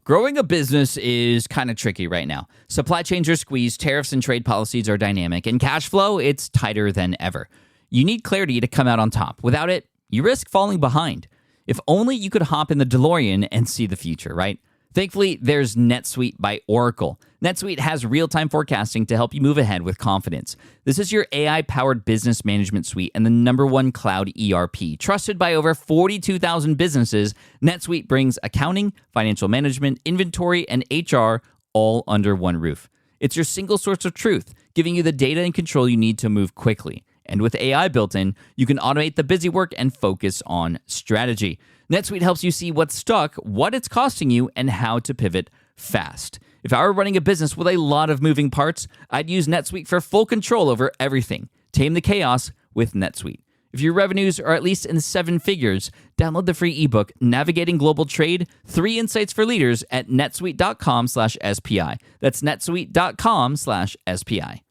Growing a business is kind of tricky right now. Supply chains are squeezed, tariffs and trade policies are dynamic, and cash flow, it's tighter than ever. You need clarity to come out on top. Without it, you risk falling behind. If only you could hop in the DeLorean and see the future, right? Thankfully, there's NetSuite by Oracle. NetSuite has real-time forecasting to help you move ahead with confidence. This is your AI-powered business management suite and the #1 cloud ERP. Trusted by over 42,000 businesses, NetSuite brings accounting, financial management, inventory, and HR all under one roof. It's your single source of truth, giving you the data and control you need to move quickly. And with AI built in, you can automate the busy work and focus on strategy. NetSuite helps you see what's stuck, what it's costing you, and how to pivot fast. If I were running a business with a lot of moving parts, I'd use NetSuite for full control over everything. Tame the chaos with NetSuite. If your revenues are at least in 7 figures, download the free ebook, Navigating Global Trade, 3 Insights for Leaders at netsuite.com/SPI. That's netsuite.com/SPI.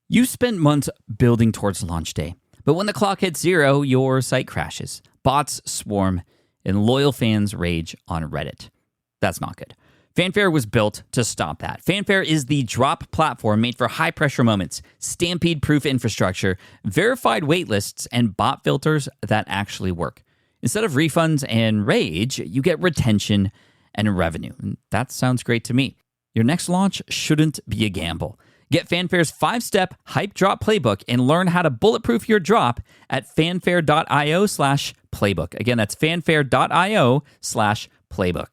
You spent months building towards launch day, but when the clock hits 0, your site crashes. Bots swarm, and loyal fans rage on Reddit. That's not good. Fanfare was built to stop that. Fanfare is the drop platform made for high-pressure moments, stampede-proof infrastructure, verified waitlists, and bot filters that actually work. Instead of refunds and rage, you get retention and revenue. And that sounds great to me. Your next launch shouldn't be a gamble. Get Fanfare's 5-step hype drop playbook and learn how to bulletproof your drop at fanfare.io/playbook. Again, that's fanfare.io/playbook.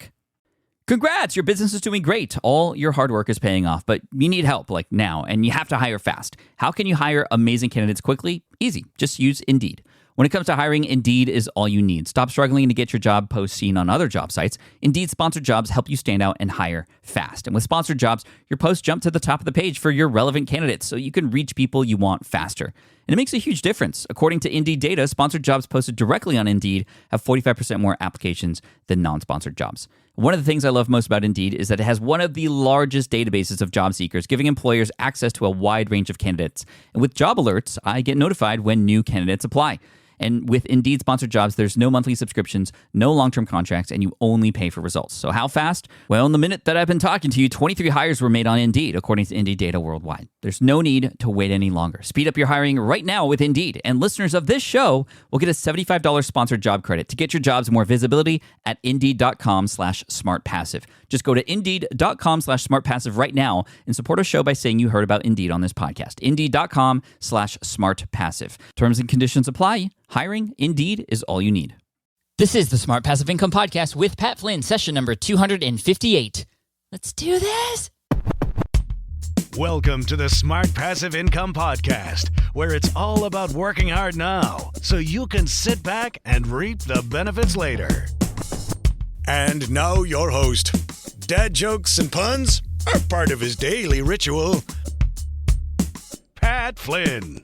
Congrats, your business is doing great. All your hard work is paying off, but you need help like now, and you have to hire fast. How can you hire amazing candidates quickly? Easy. Just use Indeed. When it comes to hiring, Indeed is all you need. Stop struggling to get your job post seen on other job sites. Indeed sponsored jobs help you stand out and hire fast. And with sponsored jobs, your posts jump to the top of the page for your relevant candidates so you can reach people you want faster. And it makes a huge difference. According to Indeed data, sponsored jobs posted directly on Indeed have 45% more applications than non-sponsored jobs. One of the things I love most about Indeed is that it has one of the largest databases of job seekers, giving employers access to a wide range of candidates. And with job alerts, I get notified when new candidates apply. And with Indeed sponsored jobs, there's no monthly subscriptions, no long-term contracts, and you only pay for results. So how fast? Well, in the minute that I've been talking to you, 23 hires were made on Indeed, according to Indeed data worldwide. There's no need to wait any longer. Speed up your hiring right now with Indeed. And listeners of this show will get a $75 sponsored job credit to get your jobs more visibility at Indeed.com/smartpassive. Just go to Indeed.com/smartpassive right now and support our show by saying you heard about Indeed on this podcast. Indeed.com/smartpassive. Terms and conditions apply. Hiring, Indeed, is all you need. This is the Smart Passive Income Podcast with Pat Flynn, session number 258. Let's do this. Welcome to the Smart Passive Income Podcast, where it's all about working hard now so you can sit back and reap the benefits later. And now your host. Dad jokes and puns are part of his daily ritual. Pat Flynn.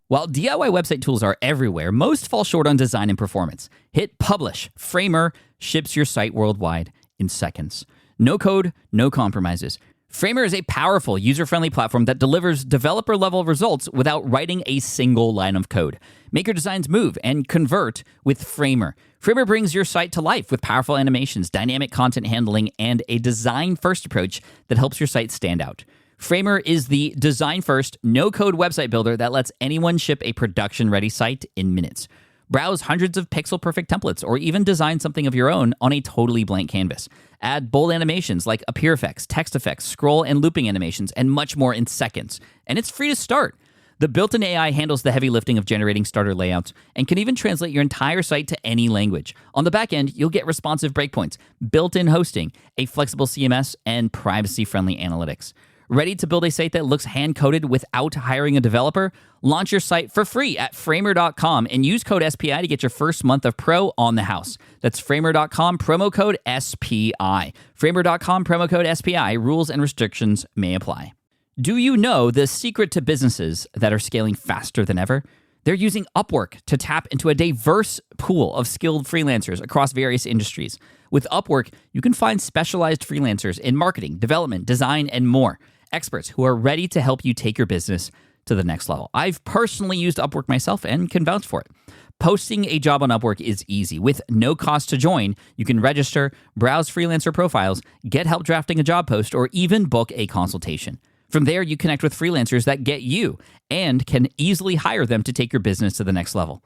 While DIY website tools are everywhere, most fall short on design and performance. Hit publish. Framer ships your site worldwide in seconds. No code, no compromises. Framer is a powerful, user-friendly platform that delivers developer-level results without writing a single line of code. Make your designs move and convert with Framer. Framer brings your site to life with powerful animations, dynamic content handling, and a design-first approach that helps your site stand out. Framer is the design-first, no-code website builder that lets anyone ship a production-ready site in minutes. Browse hundreds of pixel-perfect templates or even design something of your own on a totally blank canvas. Add bold animations like appear effects, text effects, scroll and looping animations, and much more in seconds. And it's free to start. The built-in AI handles the heavy lifting of generating starter layouts and can even translate your entire site to any language. On the back end, you'll get responsive breakpoints, built-in hosting, a flexible CMS, and privacy-friendly analytics. Ready to build a site that looks hand-coded without hiring a developer? Launch your site for free at Framer.com and use code SPI to get your first month of pro on the house. That's Framer.com, promo code SPI. Framer.com, promo code SPI. Rules and restrictions may apply. Do you know the secret to businesses that are scaling faster than ever? They're using Upwork to tap into a diverse pool of skilled freelancers across various industries. With Upwork, you can find specialized freelancers in marketing, development, design, and more. Experts who are ready to help you take your business to the next level. I've personally used Upwork myself and can vouch for it. Posting a job on Upwork is easy. With no cost to join, you can register, browse freelancer profiles, get help drafting a job post, or even book a consultation. From there, you connect with freelancers that get you and can easily hire them to take your business to the next level.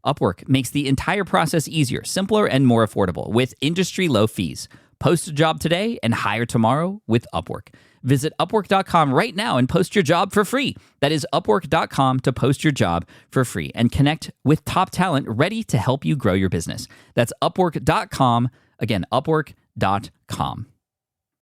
Upwork makes the entire process easier, simpler, and more affordable with industry-low fees. Post a job today and hire tomorrow with Upwork. Visit Upwork.com right now and post your job for free. That is Upwork.com to post your job for free and connect with top talent ready to help you grow your business. That's Upwork.com. Again, Upwork.com.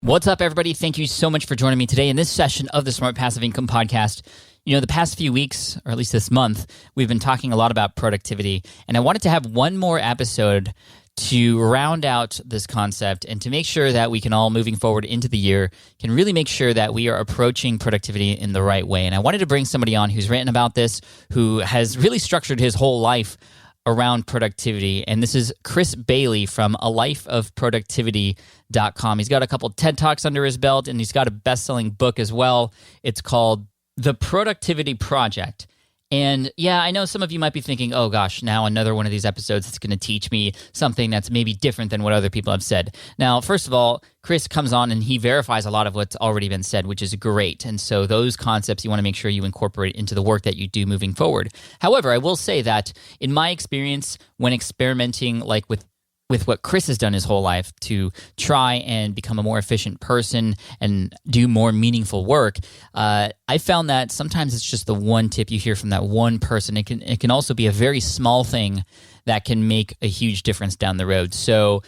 What's up, everybody? Thank you so much for joining me today in this session of the Smart Passive Income Podcast. You know, the past few weeks, or at least this month, we've been talking a lot about productivity, and I wanted to have one more episode to round out this concept and to make sure that we can all, moving forward into the year, can really make sure that we are approaching productivity in the right way. And I wanted to bring somebody on who's written about this, who has really structured his whole life around productivity. And this is Chris Bailey from alifeofproductivity.com. He's got a couple TED Talks under his belt, and he's got a best-selling book as well. It's called The Productivity Project. And yeah, I know some of you might be thinking, oh gosh, now another one of these episodes that's going to teach me something that's maybe different than what other people have said. Now, first of all, Chris comes on and he verifies a lot of what's already been said, which is great. And so those concepts you want to make sure you incorporate into the work that you do moving forward. However, I will say that in my experience, when experimenting like with what Chris has done his whole life to try and become a more efficient person and do more meaningful work, I found that sometimes it's just the one tip you hear from that one person. It can also be a very small thing that can make a huge difference down the road. So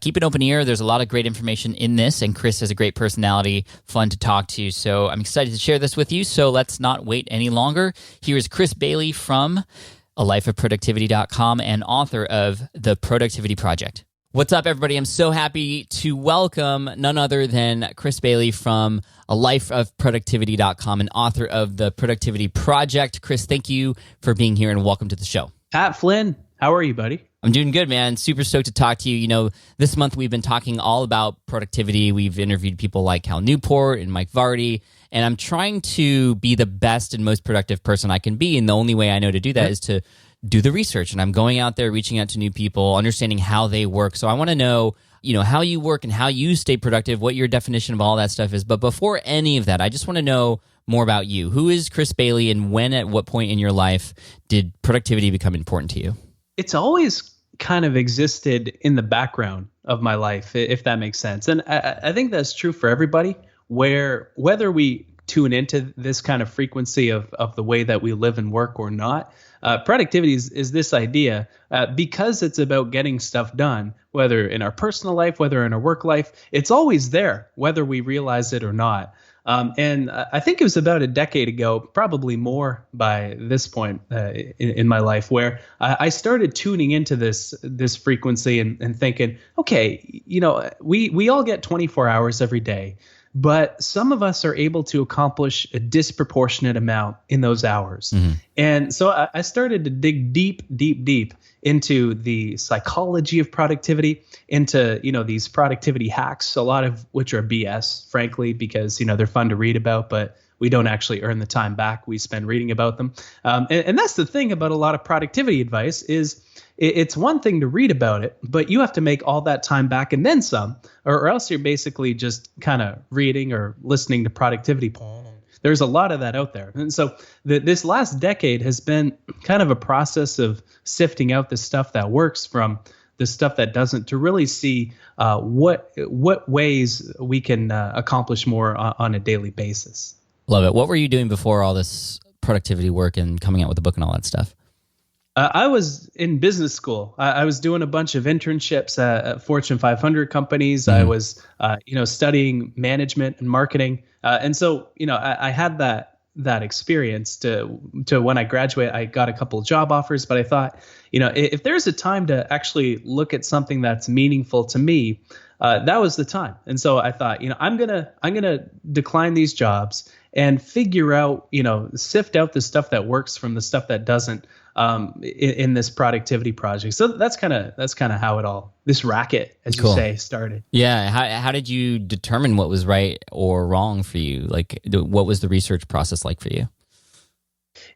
keep an open ear. There's a lot of great information in this, and Chris has a great personality, fun to talk to. So I'm excited to share this with you. So let's not wait any longer. Here's Chris Bailey from alifeofproductivity.com and author of The Productivity Project. What's up, everybody? I'm so happy to welcome none other than Chris Bailey from alifeofproductivity.com and author of The Productivity Project. Chris, thank you for being here and welcome to the show. Pat Flynn, how are you, buddy? I'm doing good, man. Super stoked to talk to you. You know, this month we've been talking all about productivity. We've interviewed people like Cal Newport and Mike Vardy, and I'm trying to be the best and most productive person I can be, and the only way I know to do that is to do the research. And I'm going out there, reaching out to new people, understanding how they work. So I want to know, you know, how you work and how you stay productive, what your definition of all that stuff is. But before any of that, I just want to know more about you. Who is Chris Bailey, and when, at what point in your life did productivity become important to you? It's always kind of existed in the background of my life, if that makes sense. And I think that's true for everybody, whether we tune into this kind of frequency of the way that we live and work or not. Productivity is this idea, because it's about getting stuff done, whether in our personal life, whether in our work life, it's always there, whether we realize it or not. And I think it was about a decade ago, probably more by this point in my life, where I started tuning into this frequency and thinking, okay, you know, we all get 24 hours every day, but some of us are able to accomplish a disproportionate amount in those hours. Mm-hmm. And so I started to dig deep into the psychology of productivity, into, you know, these productivity hacks, a lot of which are BS, frankly, because, you know, they're fun to read about, but we don't actually earn the time back we spend reading about them. And that's the thing about a lot of productivity advice is it's one thing to read about it, but you have to make all that time back and then some, or else you're basically just kind of reading or listening to productivity. There's a lot of that out there. And so this last decade has been kind of a process of sifting out the stuff that works from the stuff that doesn't, to really see what ways we can accomplish more on a daily basis. Love it. What were you doing before all this productivity work and coming out with the book and all that stuff? I was in business school. I was doing a bunch of internships at Fortune 500 companies. Mm-hmm. I was, studying management and marketing. And so, you know, I had that experience to when I graduate, I got a couple of job offers, but I thought, you know, if there's a time to actually look at something that's meaningful to me, that was the time. And so I thought, you know, I'm gonna decline these jobs and figure out, you know, sift out the stuff that works from the stuff that doesn't, in this productivity project. So that's kind of how this racket, as you say, started. Yeah. How did you determine what was right or wrong for you? Like, what was the research process like for you?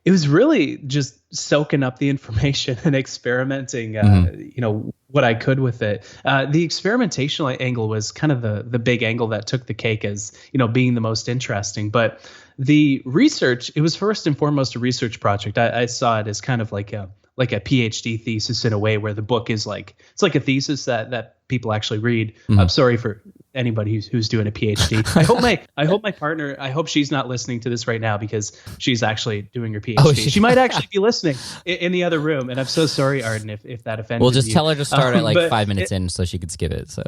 It was really just soaking up the information and experimenting, what I could with it. The experimentational angle was kind of the big angle that took the cake as, being the most interesting. But the research, it was first and foremost a research project. I saw it as kind of like a PhD thesis in a way, where the book is it's like a thesis that people actually read. I'm sorry for anybody who's doing a PhD. I hope my partner, I hope she's not listening to this right now, because she's actually doing her PhD. Oh, she might actually be listening in the other room. And I'm so sorry, Arden, if that offended you. We'll just tell her to start at 5 minutes in so she could skip it. So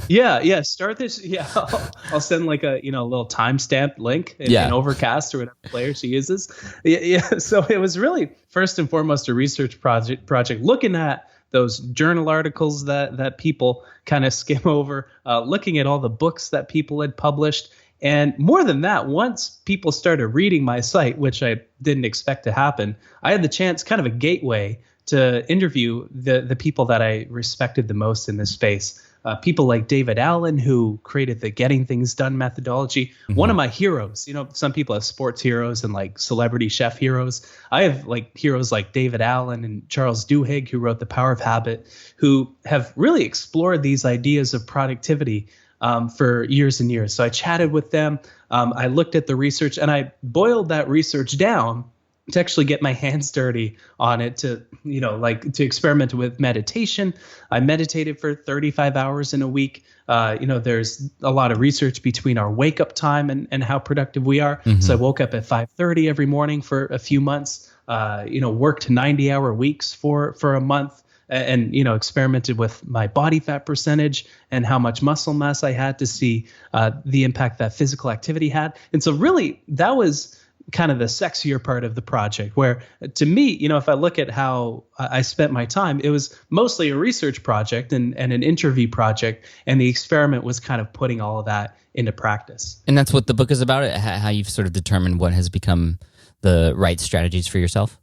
yeah, start this. Yeah, I'll send like a little timestamp link in Overcast or whatever player she uses. Yeah. So it was really first and foremost a research project looking at those journal articles that people kind of skim over, looking at all the books that people had published. And more than that, once people started reading my site, which I didn't expect to happen, I had the chance, kind of a gateway, to interview the people that I respected the most in this space. People like David Allen, who created the Getting Things Done methodology. One of my heroes. Some people have sports heroes and like celebrity chef heroes. I have like heroes like David Allen and Charles Duhigg, who wrote The Power of Habit, who have really explored these ideas of productivity for years and years. So I chatted with them. I looked at the research, and I boiled that research down to actually get my hands dirty on it, to experiment with meditation. I meditated for 35 hours in a week. There's a lot of research between our wake up time and how productive we are. So I woke up at 5:30 every morning for a few months, worked 90-hour weeks for a month, and experimented with my body fat percentage and how much muscle mass I had to see the impact that physical activity had. And so really that was kind of the sexier part of the project, where to me, if I look at how I spent my time, it was mostly a research project and an interview project. And the experiment was kind of putting all of that into practice. And that's what the book is about, how you've sort of determined what has become the right strategies for yourself?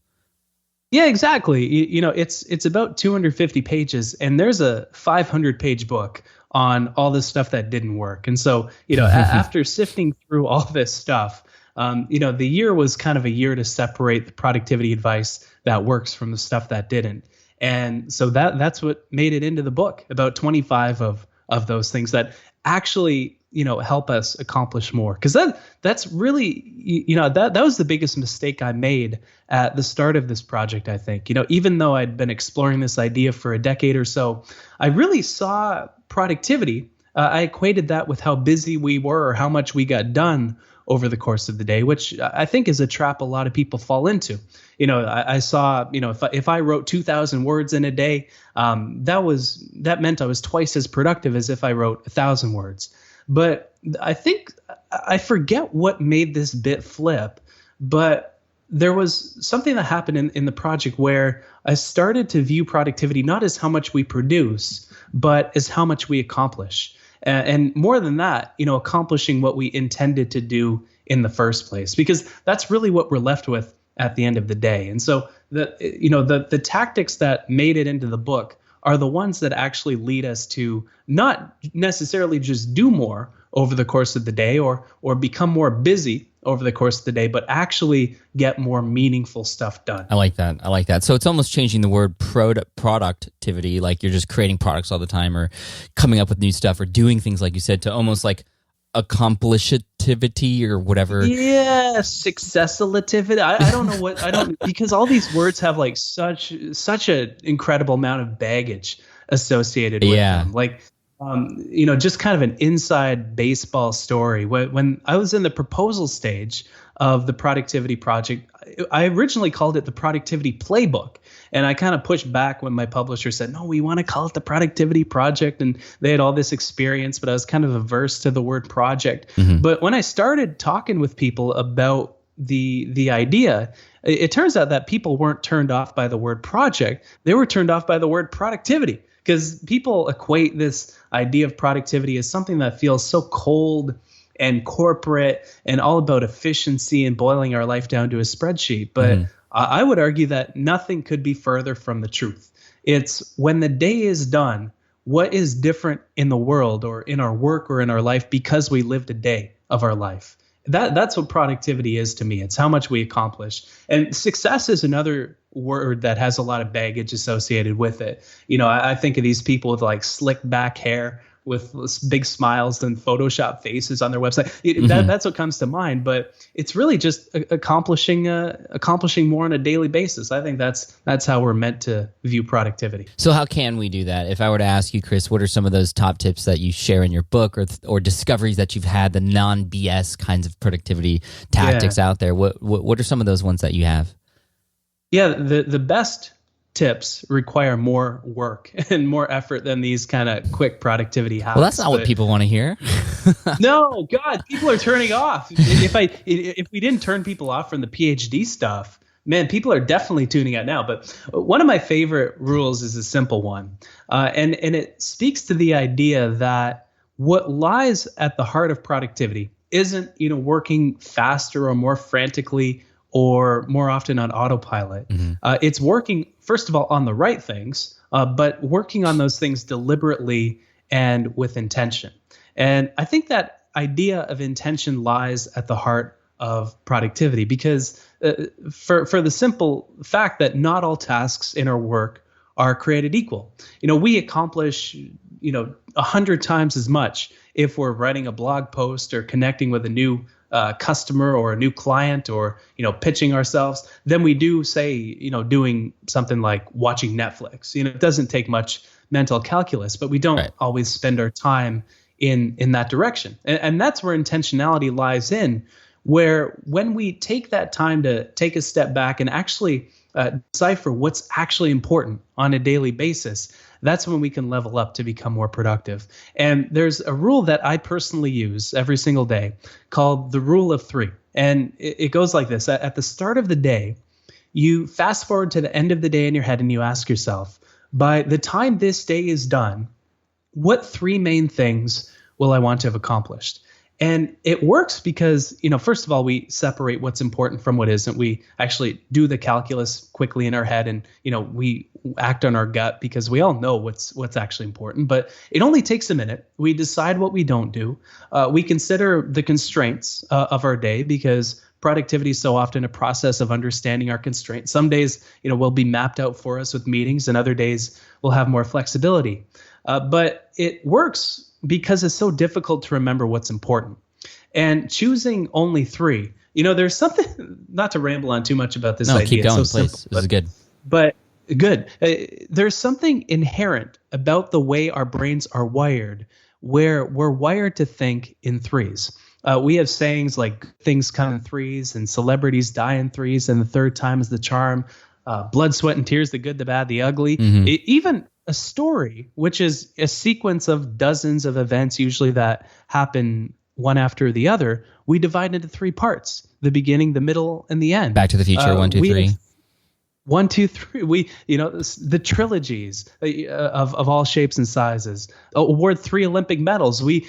Yeah, exactly. It's about 250 pages, and there's a 500-page book on all this stuff that didn't work. And so, after sifting through all this stuff, the year was kind of a year to separate the productivity advice that works from the stuff that didn't. And so that's what made it into the book, about 25 of those things that actually, help us accomplish more. Because that's really, that was the biggest mistake I made at the start of this project, I think. Even though I'd been exploring this idea for a decade or so, I really saw productivity. I equated that with how busy we were or how much we got done over the course of the day, which I think is a trap a lot of people fall into. I saw, if I wrote 2,000 words in a day, that meant I was twice as productive as if I wrote 1,000 words. But I think I forget what made this bit flip, but there was something that happened in the project where I started to view productivity not as how much we produce, but as how much we accomplish. And more than that, accomplishing what we intended to do in the first place, because that's really what we're left with at the end of the day. And so the tactics that made it into the book are the ones that actually lead us to not necessarily just do more over the course of the day or become more busy over the course of the day, but actually get more meaningful stuff done. I like that. So it's almost changing the word productivity, like you're just creating products all the time or coming up with new stuff or doing things like you said, to almost like accomplishativity or whatever. Yeah, successilativity. I don't know because all these words have like such an incredible amount of baggage associated with them. Like, just kind of an inside baseball story. When I was in the proposal stage of the productivity project, I originally called it the productivity playbook. And I kind of pushed back when my publisher said, no, we want to call it the productivity project. And they had all this experience, but I was kind of averse to the word project. But when I started talking with people about the idea, it turns out that people weren't turned off by the word project. They were turned off by the word productivity, because people equate this idea of productivity as something that feels so cold and corporate and all about efficiency and boiling our life down to a spreadsheet. But I would argue that nothing could be further from the truth. It's when the day is done, what is different in the world or in our work or in our life because we lived a day of our life. That's what productivity is to me. It's how much we accomplish. And success is another word that has a lot of baggage associated with it. I think of these people with like slick back hair with big smiles and Photoshop faces on their website. That's what comes to mind. But it's really just accomplishing more on a daily basis. I think that's how we're meant to view productivity. So how can we do that? If I were to ask you, Chris, what are some of those top tips that you share in your book, or discoveries that you've had, the non-BS kinds of productivity tactics out there? What are some of those ones that you have? Yeah, the best tips require more work and more effort than these kind of quick productivity hacks. Well, that's not what people want to hear. No, God, people are turning off. If we didn't turn people off from the PhD stuff, man, people are definitely tuning out now. But one of my favorite rules is a simple one, and it speaks to the idea that what lies at the heart of productivity isn't working faster or more frantically or more often on autopilot. It's working, first of all, on the right things, but working on those things deliberately and with intention. And I think that idea of intention lies at the heart of productivity, because for the simple fact that not all tasks in our work are created equal. We accomplish 100 times as much if we're writing a blog post or connecting with a new customer or a new client, or pitching ourselves, than we do, say, doing something like watching Netflix. It doesn't take much mental calculus, but we don't always spend our time in that direction. And that's where intentionality lies in, where when we take that time to take a step back and actually decipher what's actually important on a daily basis, that's when we can level up to become more productive. And there's a rule that I personally use every single day called the rule of 3. And it goes like this. At the start of the day, you fast forward to the end of the day in your head and you ask yourself, by the time this day is done, what 3 main things will I want to have accomplished? And it works because, first of all, we separate what's important from what isn't. We actually do the calculus quickly in our head, and, we act on our gut because we all know what's actually important. But it only takes a minute. We decide what we don't do. We consider the constraints of our day, because productivity is so often a process of understanding our constraints. Some days, will be mapped out for us with meetings, and other days we'll have more flexibility. But it works because it's so difficult to remember what's important. And choosing only 3, there's something, not to ramble on too much about this idea. Keep going, so please. Simple, this is good. But good. There's something inherent about the way our brains are wired, where we're wired to think in 3s. We have sayings like things come in 3s and celebrities die in 3s, and the third time is the charm. Blood, sweat, and tears, the good, the bad, the ugly. Even a story, which is a sequence of dozens of events, usually that happen one after the other, we divide into 3 parts: the beginning, the middle, and the end. Back to the Future, 1, 2, 3. 1, 2, 3. We, the trilogies of all shapes and sizes award 3 Olympic medals. We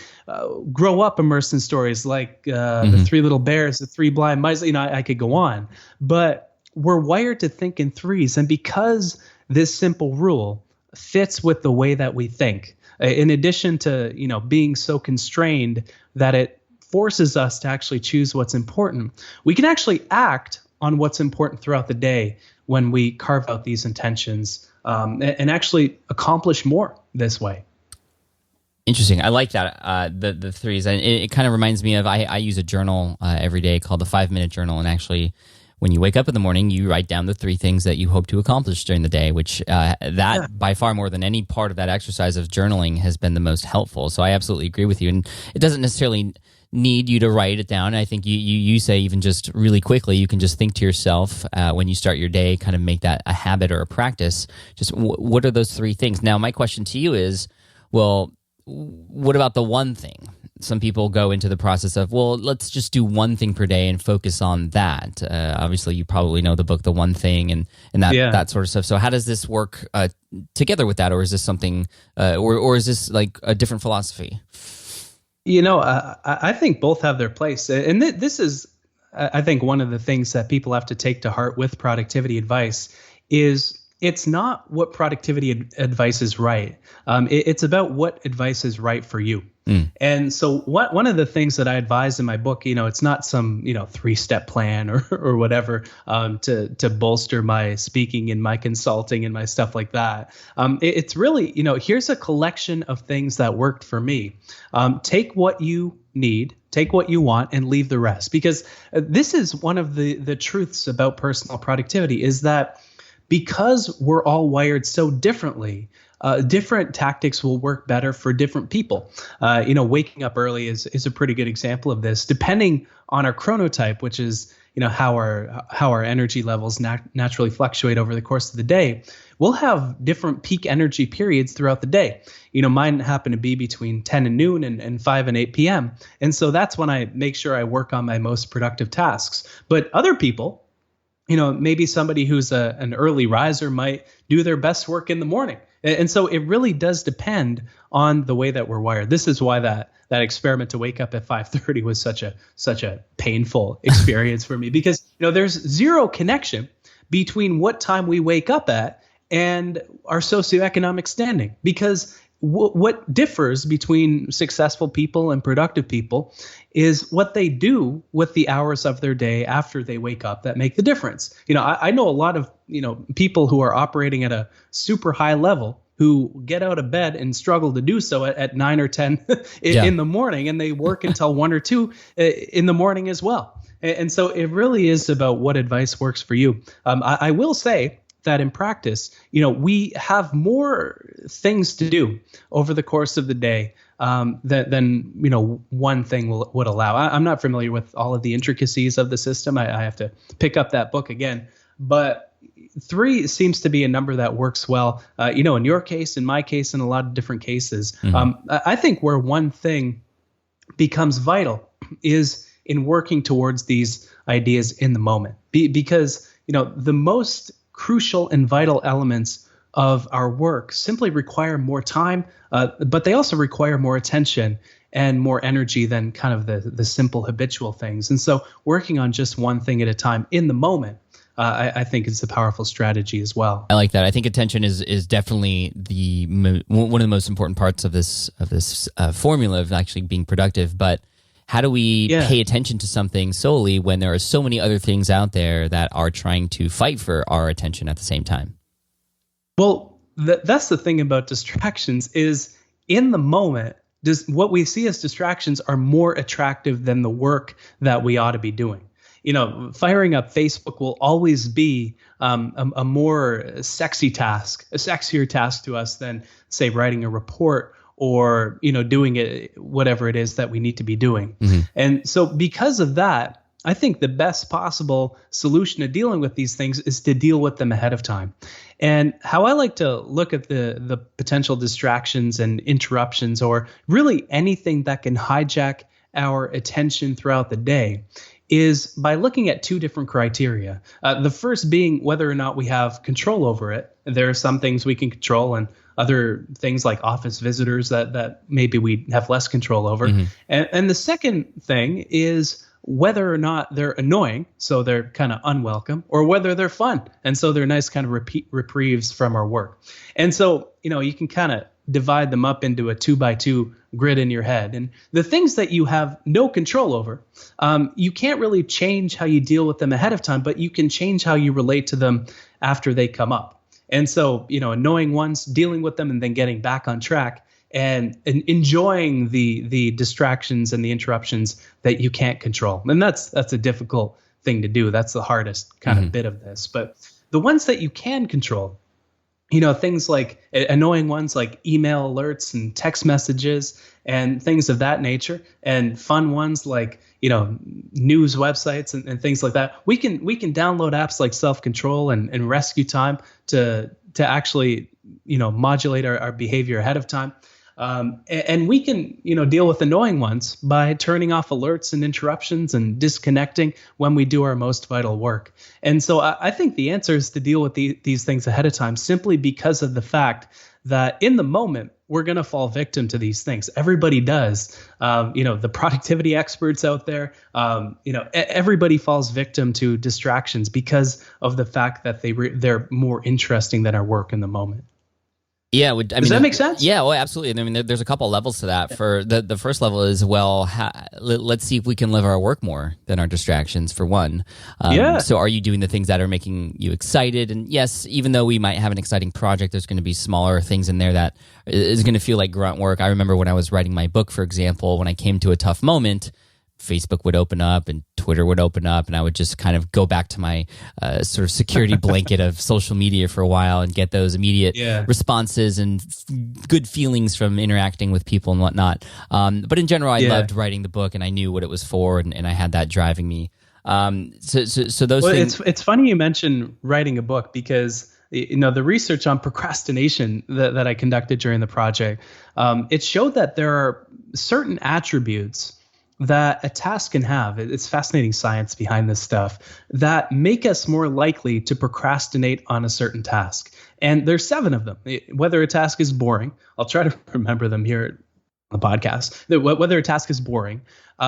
grow up immersed in stories like the 3 Little Bears, the 3 Blind Mice. I could go on, but we're wired to think in 3s, and because this simple rule fits with the way that we think, in addition to being so constrained that it forces us to actually choose what's important, we can actually act on what's important throughout the day when we carve out these intentions, and actually accomplish more this way. Interesting. I like that, the 3s. And it kind of reminds me of, I use a journal every day called the 5-Minute Journal, and actually when you wake up in the morning, you write down the 3 things that you hope to accomplish during the day, which by far more than any part of that exercise of journaling has been the most helpful. So I absolutely agree with you. And it doesn't necessarily need you to write it down. I think you say even just really quickly, you can just think to yourself when you start your day, kind of make that a habit or a practice. Just what are those 3 things? Now, my question to you is, well, what about the one thing? Some people go into the process of, well, let's just do one thing per day and focus on that. Obviously, you probably know the book, The One Thing, and that sort of stuff. So how does this work together with that? Or is this something, or is this like a different philosophy? I think both have their place. And this is, I think, one of the things that people have to take to heart with productivity advice is it's not what productivity advice is right. It's about what advice is right for you. And so one of the things that I advise in my book, it's not some, 3-step plan or whatever to bolster my speaking and my consulting and my stuff like that. It's really, here's a collection of things that worked for me. Take what you need, take what you want, and leave the rest. Because this is one of the truths about personal productivity, is that because we're all wired so differently, different tactics will work better for different people. Waking up early is a pretty good example of this. Depending on our chronotype, which is how our energy levels naturally fluctuate over the course of the day, we'll have different peak energy periods throughout the day. Mine happen to be between 10 and noon and 5 and 8 p.m. And so that's when I make sure I work on my most productive tasks. But other people, maybe somebody who's an early riser might do their best work in the morning. And so it really does depend on the way that we're wired. This is why that experiment to wake up at 5:30 was such a painful experience for me, because there's zero connection between what time we wake up at and our socioeconomic standing. Because what differs between successful people and productive people is what they do with the hours of their day after they wake up that make the difference. I know a lot of, people who are operating at a super high level who get out of bed and struggle to do so at 9 or 10 in the morning, and they work until 1 or 2 in the morning as well. And so it really is about what advice works for you. I will say that in practice, we have more things to do over the course of the day than one thing would allow. I'm not familiar with all of the intricacies of the system. I have to pick up that book again. But 3 seems to be a number that works well. In your case, in my case, in a lot of different cases. I think where one thing becomes vital is in working towards these ideas in the moment, because the most crucial and vital elements of our work simply require more time, but they also require more attention and more energy than kind of the simple habitual things. And so working on just one thing at a time in the moment, I think is a powerful strategy as well. I like that. I think attention is definitely one of the most important parts of this formula of actually being productive. But how do we pay attention to something solely when there are so many other things out there that are trying to fight for our attention at the same time? Well, that's the thing about distractions, is in the moment, what we see as distractions are more attractive than the work that we ought to be doing. Firing up Facebook will always be a more sexier task to us than, say, writing a report or doing it, whatever it is that we need to be doing. And so because of that, I think the best possible solution to dealing with these things is to deal with them ahead of time. And how I like to look at the potential distractions and interruptions, or really anything that can hijack our attention throughout the day, is by looking at 2 different criteria. The first being whether or not we have control over it. There are some things we can control, and other things like office visitors that maybe we have less control over. And the second thing is whether or not they're annoying, so they're kind of unwelcome, or whether they're fun, and so they're nice kind of reprieves from our work. And so, you can kind of divide them up into a 2x2 grid in your head. And the things that you have no control over, you can't really change how you deal with them ahead of time, but you can change how you relate to them after they come up. And so, annoying ones, dealing with them and then getting back on track, and enjoying the distractions and the interruptions that you can't control. And that's a difficult thing to do. That's the hardest kind of bit of this. But the ones that you can control, things like annoying ones like email alerts and text messages and things of that nature, and fun ones like, news websites and things like that. We can download apps like Self-Control and Rescue Time to actually, modulate our behavior ahead of time. And we can, deal with annoying ones by turning off alerts and interruptions and disconnecting when we do our most vital work. And so I think the answer is to deal with these things ahead of time, simply because of the fact that in the moment, we're going to fall victim to these things. Everybody does. The productivity experts out there, everybody falls victim to distractions because of the fact that they're more interesting than our work in the moment. Yeah, Does that make sense? Yeah, well, absolutely. I mean, there's a couple of levels to that. For the first level is, well, let's see if we can live our work more than our distractions. For one, so are you doing the things that are making you excited? And yes, even though we might have an exciting project, there's going to be smaller things in there that is going to feel like grunt work. I remember when I was writing my book, for example, when I came to a tough moment, Facebook would open up and Twitter would open up, and I would just kind of go back to my sort of security blanket of social media for a while and get those immediate responses and good feelings from interacting with people and whatnot. But in general, I loved writing the book, and I knew what it was for, and I had that driving me. So those things. It's funny you mention writing a book, because the research on procrastination that I conducted during the project, it showed that there are certain attributes that a task can have. It's fascinating science behind this stuff that make us more likely to procrastinate on a certain task. And there's 7 of them. Whether a task is boring, I'll try to remember them here on the podcast. Whether a task is boring,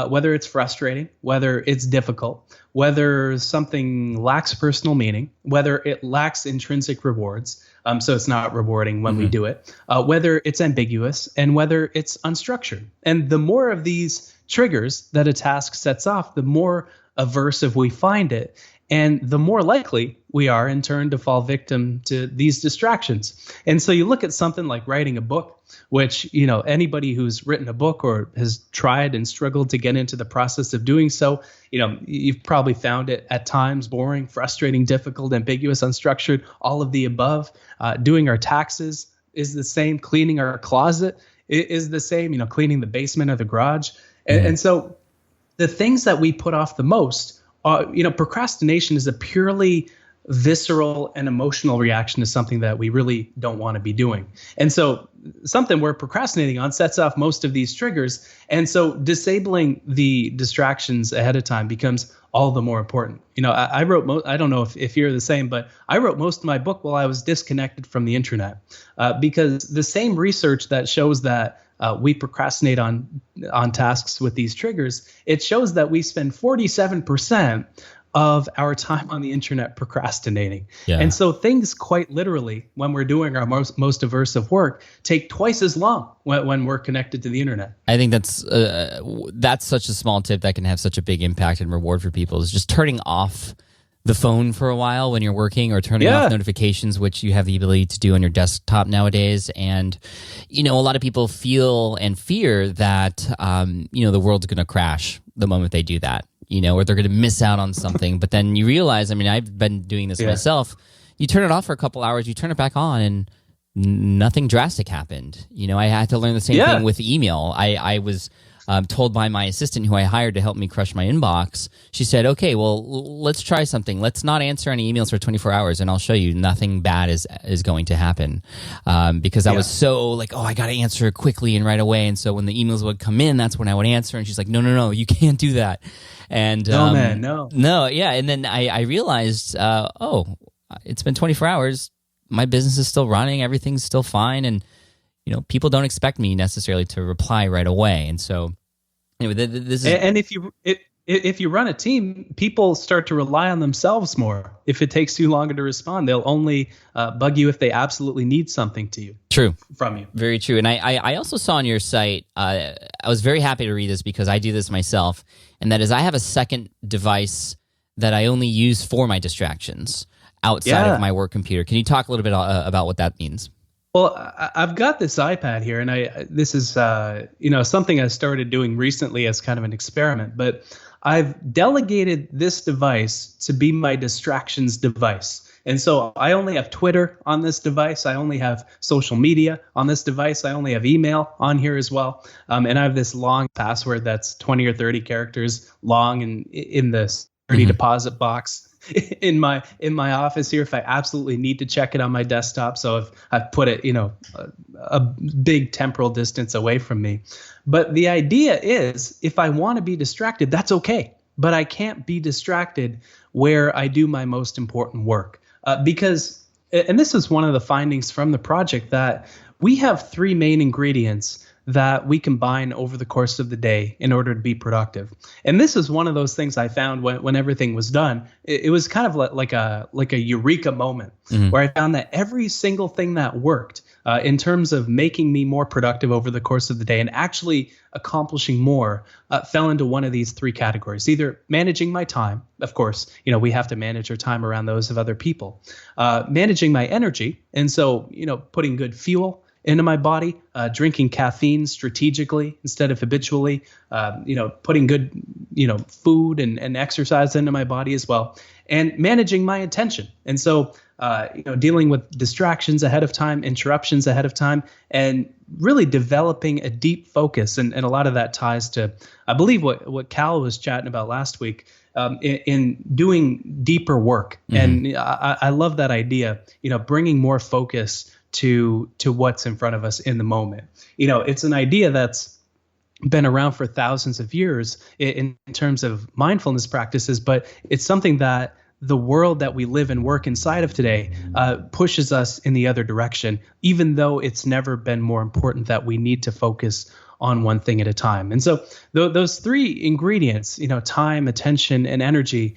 whether it's frustrating, whether it's difficult, whether something lacks personal meaning, whether it lacks intrinsic rewards, so it's not rewarding when we do it, whether it's ambiguous, and whether it's unstructured. And the more of these triggers that a task sets off, the more aversive we find it, and the more likely we are in turn to fall victim to these distractions. And so you look at something like writing a book, which, anybody who's written a book or has tried and struggled to get into the process of doing so, you've probably found it at times boring, frustrating, difficult, ambiguous, unstructured, all of the above. Doing our taxes is the same. Cleaning our closet is the same, cleaning the basement or the garage. And so the things that we put off the most, procrastination is a purely visceral and emotional reaction to something that we really don't want to be doing. And so something we're procrastinating on sets off most of these triggers. And so disabling the distractions ahead of time becomes all the more important. I wrote, I don't know if you're the same, but I wrote most of my book while I was disconnected from the internet, because the same research that shows that we procrastinate on tasks with these triggers, it shows that we spend 47% of our time on the internet procrastinating. Yeah. And so things quite literally, when we're doing our most aversive work, take twice as long when we're connected to the internet. I think that's such a small tip that can have such a big impact and reward for people, is just turning off the phone for a while when you're working, or turning off notifications, which you have the ability to do on your desktop nowadays. And, a lot of people feel and fear that, the world's going to crash the moment they do that, or they're going to miss out on something. But then you realize, I've been doing this myself. You turn it off for a couple hours, you turn it back on, and nothing drastic happened. I had to learn the same thing with email. I was told by my assistant, who I hired to help me crush my inbox. She said, okay, well, let's try something. Let's not answer any emails for 24 hours, and I'll show you nothing bad is going to happen. Because I was so like, I got to answer quickly and right away. And so when the emails would come in, that's when I would answer. And she's like, no, you can't do that. And no, man, no. No, yeah. And then I realized, it's been 24 hours. My business is still running. Everything's still fine. And people don't expect me necessarily to reply right away. And so, anyway, this is. And if you run a team, people start to rely on themselves more. If it takes too long to respond, they'll only bug you if they absolutely need something from you. Very true. And I also saw on your site, I was very happy to read this, because I do this myself, and that is, I have a second device that I only use for my distractions outside of my work computer. Can you talk a little bit about what that means? Well, I've got this iPad here, and this is something I started doing recently as kind of an experiment. But I've delegated this device to be my distractions device. And so I only have Twitter on this device. I only have social media on this device. I only have email on here as well. And I have this long password that's 20 or 30 characters long, and in the security deposit box in my office here if I absolutely need to check it on my desktop. So I've put it, a big temporal distance away from me. But the idea is, if I want to be distracted, that's okay. But I can't be distracted where I do my most important work. Because, and this is one of the findings from the project, that we have 3 main ingredients that we combine over the course of the day in order to be productive. And this is one of those things I found when everything was done. It was kind of like a eureka moment, where I found that every single thing that worked in terms of making me more productive over the course of the day and actually accomplishing more, fell into one of these three categories. Either managing my time, of course, we have to manage our time around those of other people, managing my energy, and so putting good fuel into my body, drinking caffeine strategically instead of habitually, putting good, food and exercise into my body as well, and managing my attention. And so, dealing with distractions ahead of time, interruptions ahead of time, and really developing a deep focus. And a lot of that ties to, I believe, what Cal was chatting about last week, in doing deeper work. Mm-hmm. And I love that idea, bringing more focus to what's in front of us in the moment. It's an idea that's been around for thousands of years in terms of mindfulness practices, but it's something that the world that we live and work inside of today pushes us in the other direction, even though it's never been more important that we need to focus on one thing at a time. And so those three ingredients, time, attention, and energy,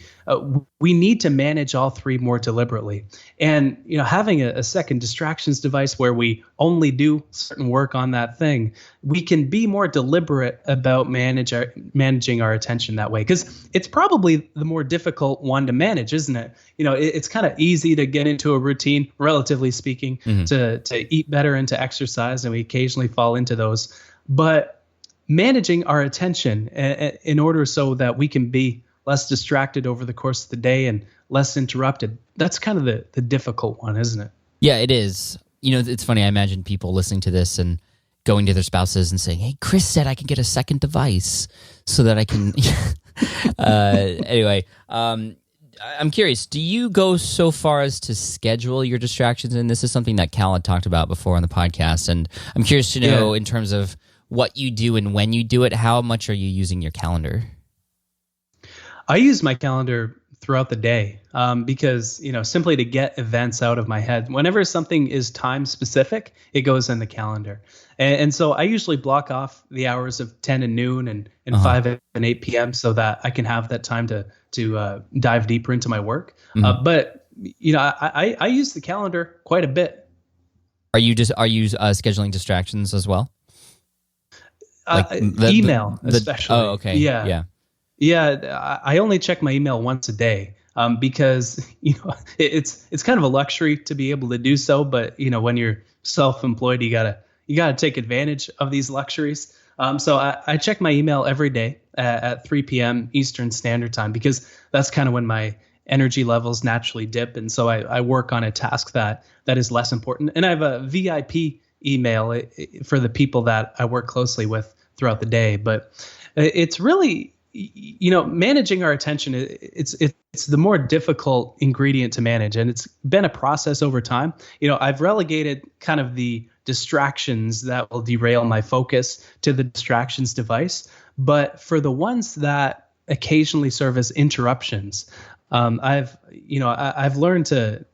we need to manage all three more deliberately. And, having a second distractions device where we only do certain work on that thing, we can be more deliberate about managing our attention that way, because it's probably the more difficult one to manage, isn't it? It's kind of easy to get into a routine, relatively speaking, mm-hmm. to eat better and to exercise, and we occasionally fall into those. But managing our attention in order so that we can be less distracted over the course of the day and less interrupted, that's kind of the difficult one, isn't it? Yeah, it is. It's funny. I imagine people listening to this and going to their spouses and saying, "Hey, Chris said I can get a second device so that I can..." Anyway, I'm curious, do you go so far as to schedule your distractions? And this is something that Cal had talked about before on the podcast. And I'm curious to know, in terms of what you do and when you do it, how much are you using your calendar? I use my calendar throughout the day because, simply to get events out of my head. Whenever something is time specific, it goes in the calendar. And so I usually block off the hours of 10 and noon and 5 and 8 p.m. so that I can have that time to dive deeper into my work. Mm-hmm. But I use the calendar quite a bit. Are you scheduling distractions as well? Like email, especially. Oh, okay. Yeah. I only check my email once a day because it's kind of a luxury to be able to do so. But when you're self-employed, you gotta take advantage of these luxuries. So I check my email every day at 3 p.m. Eastern Standard Time, because that's kind of when my energy levels naturally dip, and so I work on a task that is less important. And I have a VIP email for the people that I work closely with throughout the day. But it's really, managing our attention, it's the more difficult ingredient to manage, and it's been a process over time. I've relegated kind of the distractions that will derail my focus to the distractions device, but for the ones that occasionally serve as interruptions, I've learned to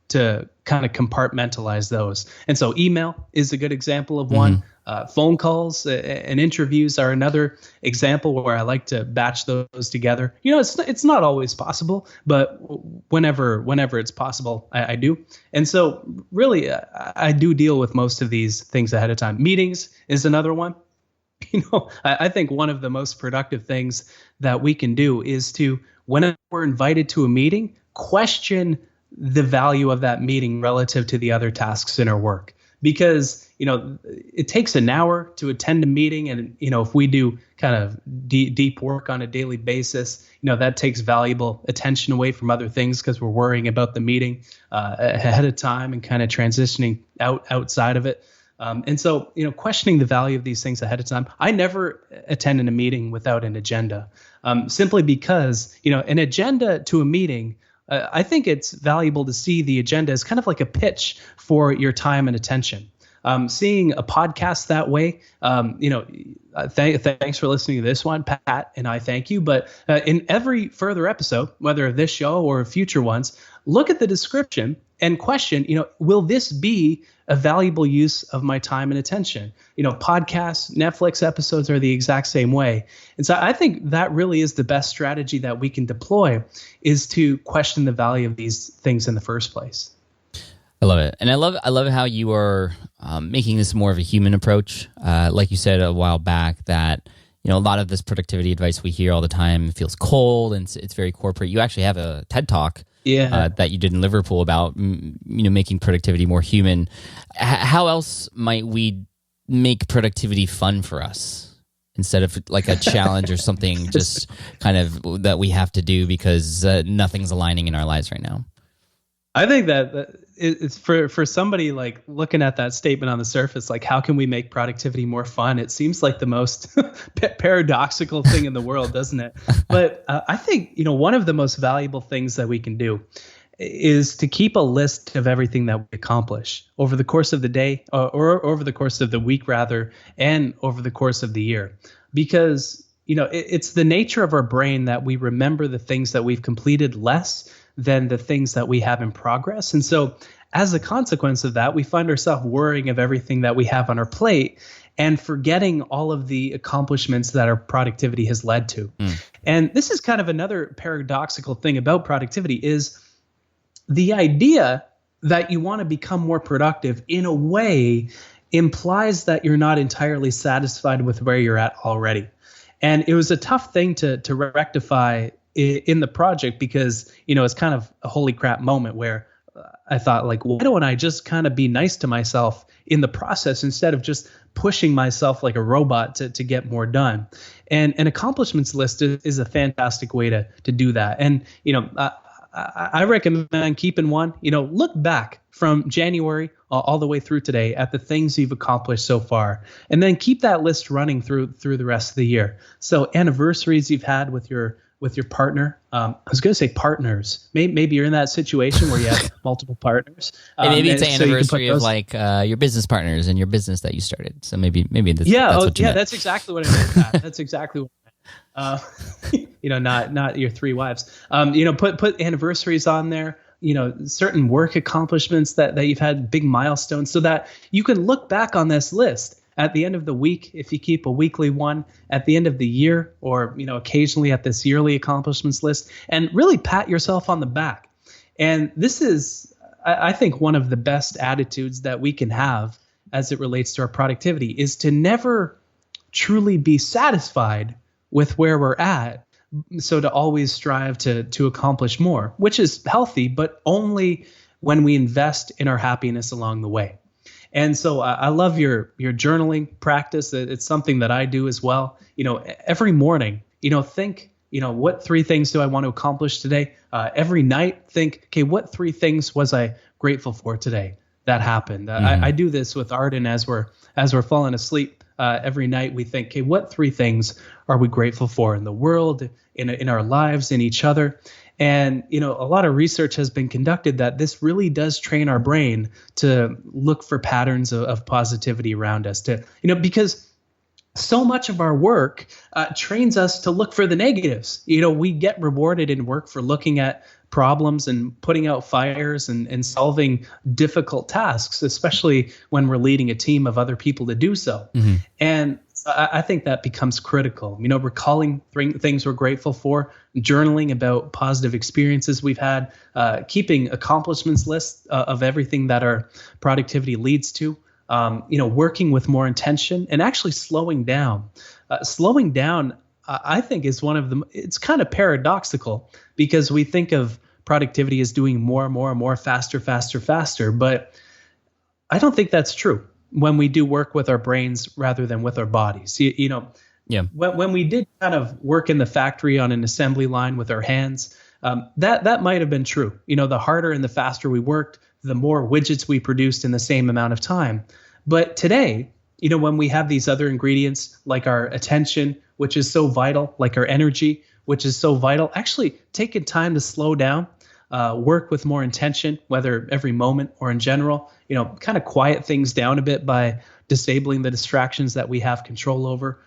kind of compartmentalize those. And so email is a good example of one. Mm-hmm. Phone calls and interviews are another example where I like to batch those together. It's not always possible, but whenever it's possible, I do. And so really, I do deal with most of these things ahead of time. Meetings is another one. I think one of the most productive things that we can do is to, whenever we're invited to a meeting, question the value of that meeting relative to the other tasks in our work. Because, it takes an hour to attend a meeting. And, if we do kind of deep work on a daily basis, that takes valuable attention away from other things because we're worrying about the meeting ahead of time and kind of transitioning outside of it. And so, questioning the value of these things ahead of time. I never attend a meeting without an agenda, simply because, an agenda to a meeting, I think it's valuable to see the agenda as kind of like a pitch for your time and attention. Seeing a podcast that way, thanks for listening to this one, Pat, and I thank you. But in every further episode, whether this show or future ones, look at the description and question, will this be a valuable use of my time and attention? Podcasts, Netflix episodes are the exact same way. And so I think that really is the best strategy that we can deploy, is to question the value of these things in the first place. I love it. And I love how you are making this more of a human approach. Like you said a while back that, a lot of this productivity advice we hear all the time feels cold and it's very corporate. You actually have a TED Talk that you did in Liverpool about, making productivity more human. How else might we make productivity fun for us instead of like a challenge or something just kind of that we have to do because nothing's aligning in our lives right now? I think that it's for somebody like looking at that statement on the surface, like how can we make productivity more fun? It seems like the most paradoxical thing in the world, doesn't it? But I think, one of the most valuable things that we can do is to keep a list of everything that we accomplish over the course of the day or over the course of the week rather, and over the course of the year. Because, it's the nature of our brain that we remember the things that we've completed less than the things that we have in progress. And so as a consequence of that, we find ourselves worrying of everything that we have on our plate and forgetting all of the accomplishments that our productivity has led to. And this is kind of another paradoxical thing about productivity is the idea that you want to become more productive in a way implies that you're not entirely satisfied with where you're at already. And it was a tough thing to rectify in the project because, it's kind of a holy crap moment where I thought like, why don't I just kind of be nice to myself in the process instead of just pushing myself like a robot to get more done. And an accomplishments list is a fantastic way to do that. And, I recommend keeping one, look back from January all the way through today at the things you've accomplished so far, and then keep that list running through the rest of the year. So anniversaries you've had with your partner. I was going to say partners. Maybe you're in that situation where you have multiple partners. Maybe it's an anniversary of like your business partners and your business that you started. So maybe that's what you meant. That's exactly what I meant. That's exactly what I meant. Not your three wives. Put anniversaries on there. Certain work accomplishments that you've had, big milestones, so that you can look back on this list at the end of the week, if you keep a weekly one, at the end of the year, or occasionally at this yearly accomplishments list, and really pat yourself on the back. And this is, I think, one of the best attitudes that we can have as it relates to our productivity is to never truly be satisfied with where we're at. So to always strive to accomplish more, which is healthy, but only when we invest in our happiness along the way. And so I love your journaling practice. It's something that I do as well. Every morning, think, what three things do I want to accomplish today? Every night, think, okay, what three things was I grateful for today that happened? I do this with Arden as we're falling asleep. Every night we think, okay, what three things are we grateful for in the world, in our lives, in each other? And, a lot of research has been conducted that this really does train our brain to look for patterns of positivity around us, because so much of our work trains us to look for the negatives. We get rewarded in work for looking at problems and putting out fires and solving difficult tasks, especially when we're leading a team of other people to do so. And I think that becomes critical. Recalling things we're grateful for, journaling about positive experiences we've had, keeping accomplishments lists of everything that our productivity leads to, working with more intention and actually slowing down. Slowing down, I think, is one of them. It's kind of paradoxical because we think of productivity as doing more and more, faster. But I don't think that's true when we do work with our brains rather than with our bodies. When we did kind of work in the factory on an assembly line with our hands, that might have been true. The harder and the faster we worked, the more widgets we produced in the same amount of time. But today, when we have these other ingredients like our attention, which is so vital, like our energy, which is so vital, actually taking time to slow down, work with more intention, whether every moment or in general, kind of quiet things down a bit by disabling the distractions that we have control over,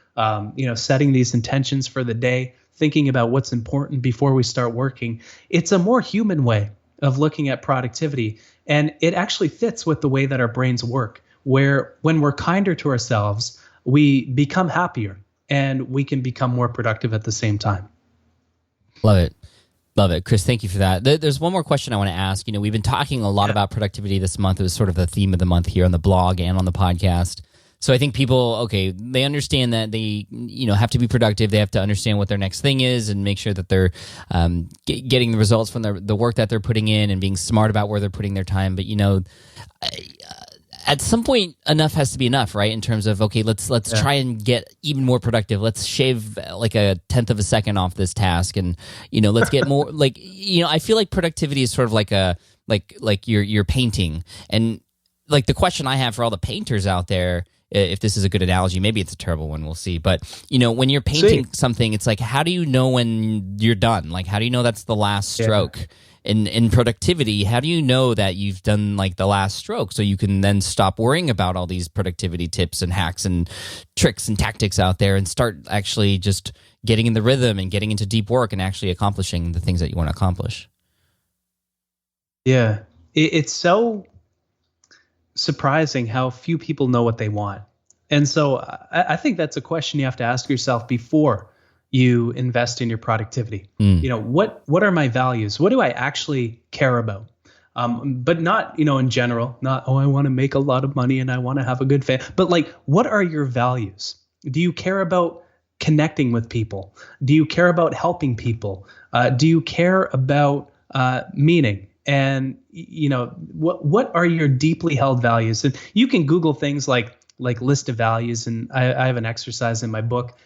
setting these intentions for the day, thinking about what's important before we start working. It's a more human way of looking at productivity. And it actually fits with the way that our brains work, where when we're kinder to ourselves, we become happier and we can become more productive at the same time. Love it. Love it. Chris, thank you for that. There's one more question I want to ask. We've been talking a lot about productivity this month. It was sort of the theme of the month here on the blog and on the podcast. So I think people, they understand that they, have to be productive. They have to understand what their next thing is and make sure that they're getting the results from the work that they're putting in and being smart about where they're putting their time. But, at some point, enough has to be enough, right? In terms of, let's try and get even more productive. Let's shave like a tenth of a second off this task, and let's get more. I feel like productivity is sort of like you're painting, and like the question I have for all the painters out there, if this is a good analogy, maybe it's a terrible one, we'll see. But when you're painting something, it's like, how do you know when you're done? Like, how do you know that's the last stroke? Yeah. In productivity, how do you know that you've done like the last stroke so you can then stop worrying about all these productivity tips and hacks and tricks and tactics out there and start actually just getting in the rhythm and getting into deep work and actually accomplishing the things that you want to accomplish? Yeah, it's so surprising how few people know what they want. And so I think that's a question you have to ask yourself before you invest in your productivity. What are my values? What do I actually care about? But not, in general, not, I want to make a lot of money and I want to have a good family. But like, what are your values? Do you care about connecting with people? Do you care about helping people? Do you care about meaning? And, what are your deeply held values? And you can Google things like list of values. And I have an exercise in my book,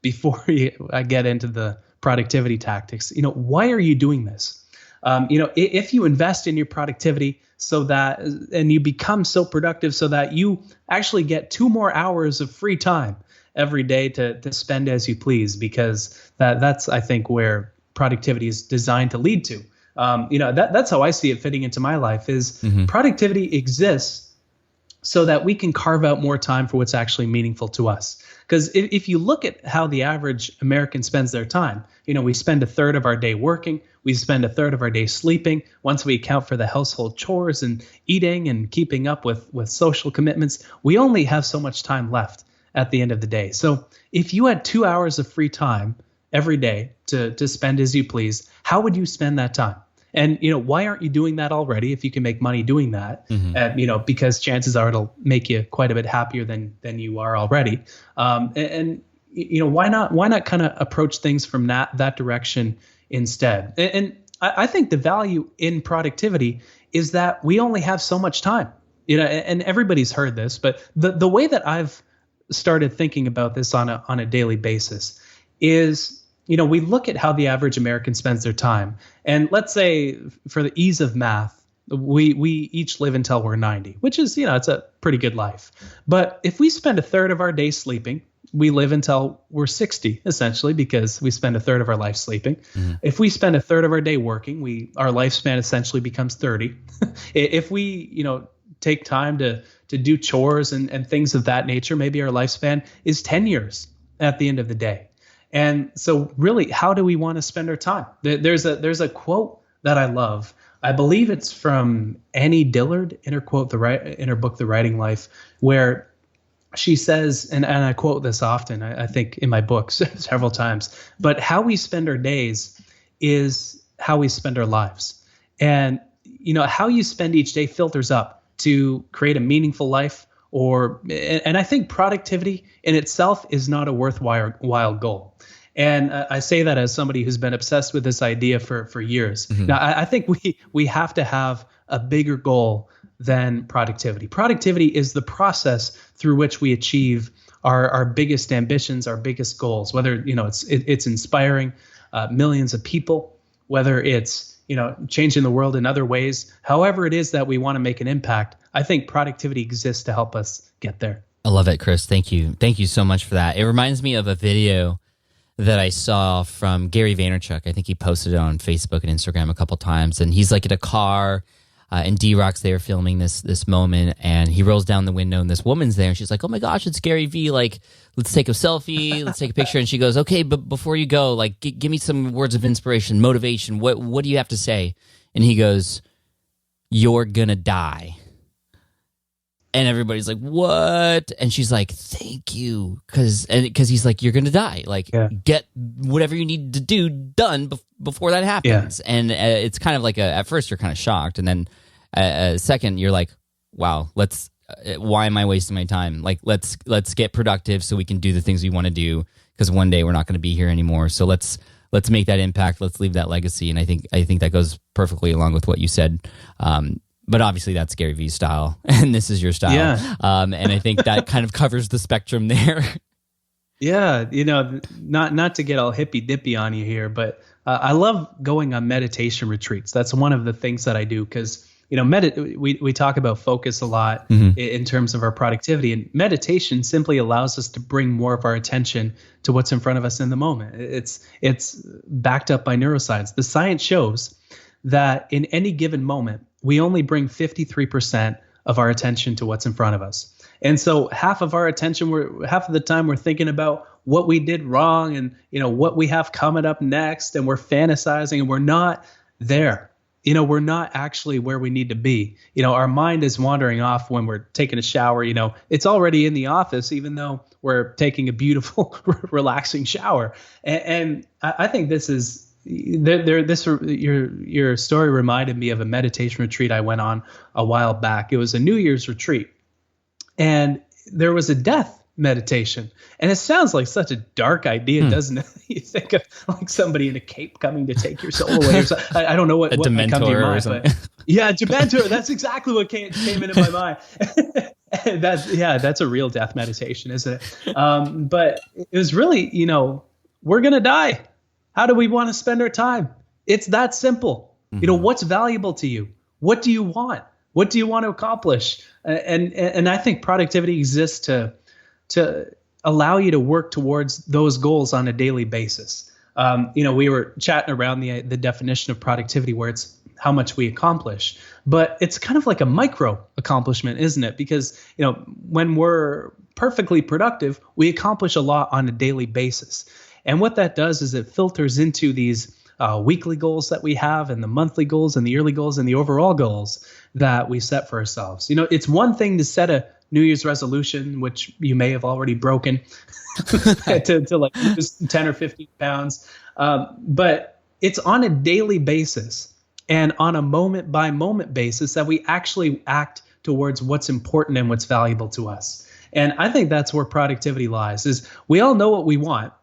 before I get into the productivity tactics, why are you doing this? If you invest in your productivity and you become so productive so that you actually get 2 more hours of free time every day to spend as you please, because that's, I think, where productivity is designed to lead to. That's how I see it fitting into my life is productivity exists so that we can carve out more time for what's actually meaningful to us. Because if you look at how the average American spends their time, we spend a third of our day working, we spend a third of our day sleeping. Once we account for the household chores and eating and keeping up with social commitments, we only have so much time left at the end of the day. So if you had 2 hours of free time every day to spend as you please, how would you spend that time? And, why aren't you doing that already if you can make money doing that? Because chances are it'll make you quite a bit happier than you are already. Why not kind of approach things from that direction instead? And I think the value in productivity is that we only have so much time, and everybody's heard this, but the way that I've started thinking about this on a daily basis is, we look at how the average American spends their time. And let's say for the ease of math, we each live until we're 90, which is, it's a pretty good life. But if we spend a third of our day sleeping, we live until we're 60, essentially, because we spend a third of our life sleeping. If we spend a third of our day working, our lifespan essentially becomes 30. If we, take time to do chores and things of that nature, maybe our lifespan is 10 years at the end of the day. And so really, how do we want to spend our time? There's a quote that I love. I believe it's from Annie Dillard in her book, The Writing Life, where she says, and I quote this often, I think in my books several times, but how we spend our days is how we spend our lives. And, how you spend each day filters up to create a meaningful life. And I think productivity in itself is not a worthwhile goal. And I say that as somebody who's been obsessed with this idea for years. Now, I think we have to have a bigger goal than productivity. Productivity is the process through which we achieve our biggest ambitions, our biggest goals, whether it's inspiring millions of people, whether it's changing the world in other ways, however it is that we want to make an impact. I think productivity exists to help us get there. I love it, Chris. Thank you. Thank you so much for that. It reminds me of a video that I saw from Gary Vaynerchuk. I think he posted it on Facebook and Instagram a couple times. And he's like in a car, and D-Rock's there filming this moment. And he rolls down the window and this woman's there. And she's like, oh my gosh, it's Gary V. Like, let's take a selfie. Let's take a picture. And she goes, okay, but before you go, like, give me some words of inspiration, motivation. What do you have to say? And he goes, you're gonna die. And everybody's like, what? And she's like, thank you. Because he's like, you're going to die. Like, get whatever you need to do done before that happens. And it's kind of like at first you're kind of shocked, and then second you're like, wow, why am I wasting my time? Like, let's get productive so we can do the things we want to do, because one day we're not going to be here anymore. So let's make that impact. Let's leave that legacy. And I think that goes perfectly along with what you said. But obviously that's Gary Vee's style, and this is your style. Yeah. And I think that kind of covers the spectrum there. Yeah, not to get all hippy dippy on you here, but I love going on meditation retreats. That's one of the things that I do, because we talk about focus a lot in terms of our productivity, and meditation simply allows us to bring more of our attention to what's in front of us in the moment. It's backed up by neuroscience. The science shows that in any given moment, we only bring 53% of our attention to what's in front of us. And so half of the time we're thinking about what we did wrong and, what we have coming up next, and we're fantasizing, and we're not there. We're not actually where we need to be. Our mind is wandering off when we're taking a shower. It's already in the office, even though we're taking a beautiful, relaxing shower. And I think this is your story reminded me of a meditation retreat I went on a while back. It was a New Year's retreat, and there was a death meditation. And it sounds like such a dark idea, doesn't it? You think of like somebody in a cape coming to take your soul away, or something. I don't know what come to your mind, but yeah, Dementor. That's exactly what came into my mind. That's a real death meditation, isn't it? But it was really, we're gonna die. How do we want to spend our time? It's that simple. What's valuable to you? What do you want? What do you want to accomplish? And I think productivity exists to allow you to work towards those goals on a daily basis. We were chatting around the definition of productivity, where it's how much we accomplish, but it's kind of like a micro accomplishment, isn't it? Because, when we're perfectly productive, we accomplish a lot on a daily basis. And what that does is it filters into these weekly goals that we have, and the monthly goals, and the yearly goals, and the overall goals that we set for ourselves. It's one thing to set a New Year's resolution, which you may have already broken, to like lose 10 or 15 pounds. But it's on a daily basis and on a moment by moment basis that we actually act towards what's important and what's valuable to us. And I think that's where productivity lies, is we all know what we want.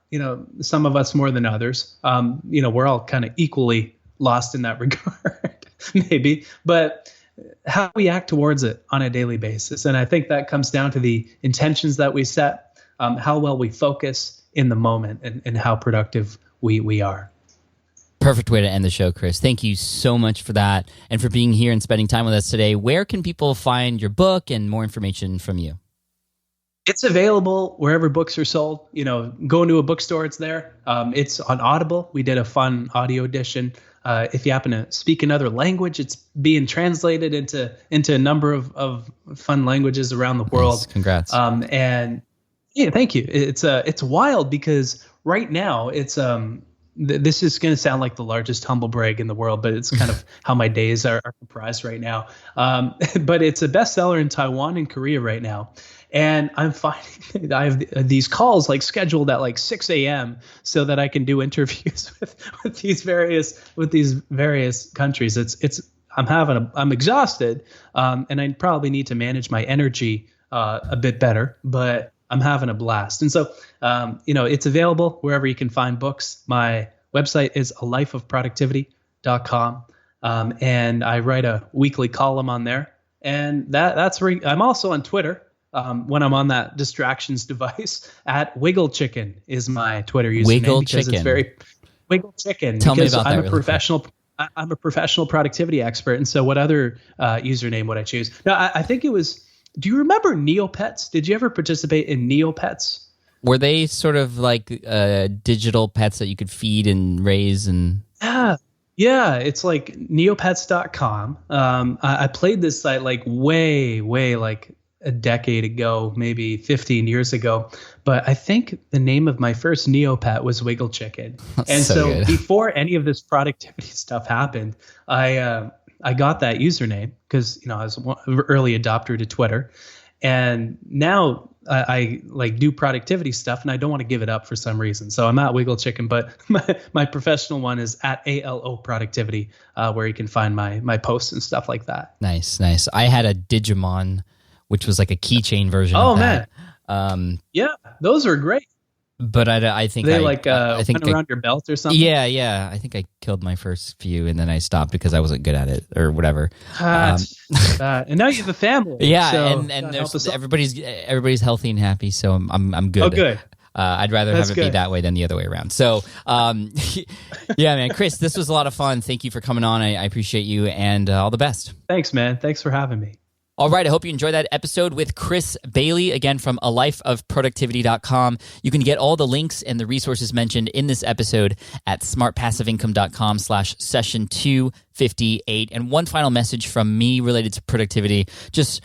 Some of us more than others. We're all kind of equally lost in that regard, maybe. But how we act towards it on a daily basis. And I think that comes down to the intentions that we set, how well we focus in the moment, and how productive we are. Perfect way to end the show, Chris. Thank you so much for that, and for being here and spending time with us today. Where can people find your book and more information from you? It's available wherever books are sold. Go into a bookstore, it's there. It's on Audible. We did a fun audio edition. If you happen to speak another language, it's being translated into a number of fun languages around the world. Nice. Congrats. And yeah, thank you. It's wild, because right now it's this is going to sound like the largest humble brag in the world, but it's kind of how my days are comprised right now. But it's a bestseller in Taiwan and Korea right now. And I'm finding I have these calls like scheduled at like 6 a.m. so that I can do interviews with these various countries. I'm exhausted, and I probably need to manage my energy a bit better, but I'm having a blast. And so, it's available wherever you can find books. My website is alifeofproductivity.com. And I write a weekly column on there. And that's where I'm also on Twitter. When I'm on that distractions device, at Wiggle Chicken is my Twitter username. Wiggle because Chicken. It's very Wiggle Chicken. Tell me because about I'm that a professional. I'm a professional productivity expert, and so what other username would I choose? Now, I think it was. Do you remember Neopets? Did you ever participate in Neopets? Were they sort of like digital pets that you could feed and raise and? Yeah, it's like neopets.com. I played this site like way like a decade ago, maybe 15 years ago. But I think the name of my first Neopet was Wiggle Chicken. And so before any of this productivity stuff happened, I got that username because I was an early adopter to Twitter. And now I like do productivity stuff, and I don't want to give it up for some reason. So I'm at Wiggle Chicken, but my professional one is at ALO Productivity, where you can find my posts and stuff like that. Nice. I had a Digimon, which was like a keychain version of that. Man. Yeah, those were great. But I think they went around your belt or something. Yeah. I think I killed my first few, and then I stopped because I wasn't good at it or whatever. And now you have a family. Yeah, so and there's everybody's healthy and happy, so I'm good. Oh, good. I'd rather That's have it be good. that way than the other way around. So, yeah, man, Chris, this was a lot of fun. Thank you for coming on. I appreciate you, and all the best. Thanks, man. Thanks for having me. All right, I hope you enjoyed that episode with Chris Bailey, again from alifeofproductivity.com. You can get all the links and the resources mentioned in this episode at smartpassiveincome.com/session 258. And one final message from me related to productivity, just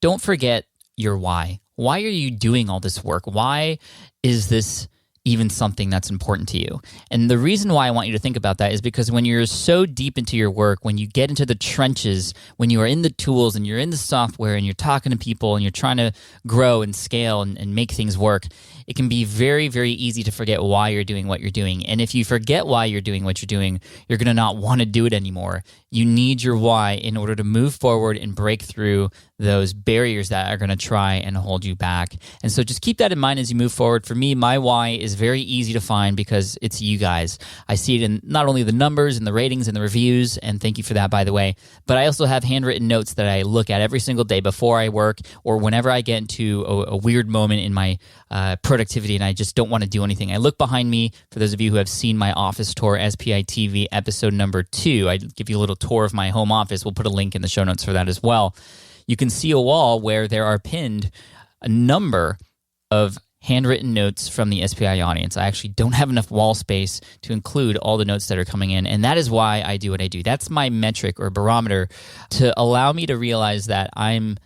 don't forget your why. Why are you doing all this work? Why is this even something that's important to you? And the reason why I want you to think about that is because when you're so deep into your work, when you get into the trenches, when you are in the tools and you're in the software and you're talking to people and you're trying to grow and scale and make things work, it can be very, very easy to forget why you're doing what you're doing. And if you forget why you're doing what you're doing, you're going to not want to do it anymore. You need your why in order to move forward and break through those barriers that are going to try and hold you back. And so just keep that in mind as you move forward. For me, my why is very easy to find because it's you guys. I see it in not only the numbers and the ratings and the reviews, and thank you for that, by the way, but I also have handwritten notes that I look at every single day before I work or whenever I get into a weird moment in my productivity and I just don't want to do anything. I look behind me. For those of you who have seen my office tour, SPI TV episode number 2, I give you a little tour of my home office. We'll put a link in the show notes for that as well. You can see a wall where there are pinned a number of handwritten notes from the SPI audience. I actually don't have enough wall space to include all the notes that are coming in, and that is why I do what I do. That's my metric or barometer to allow me to realize that I'm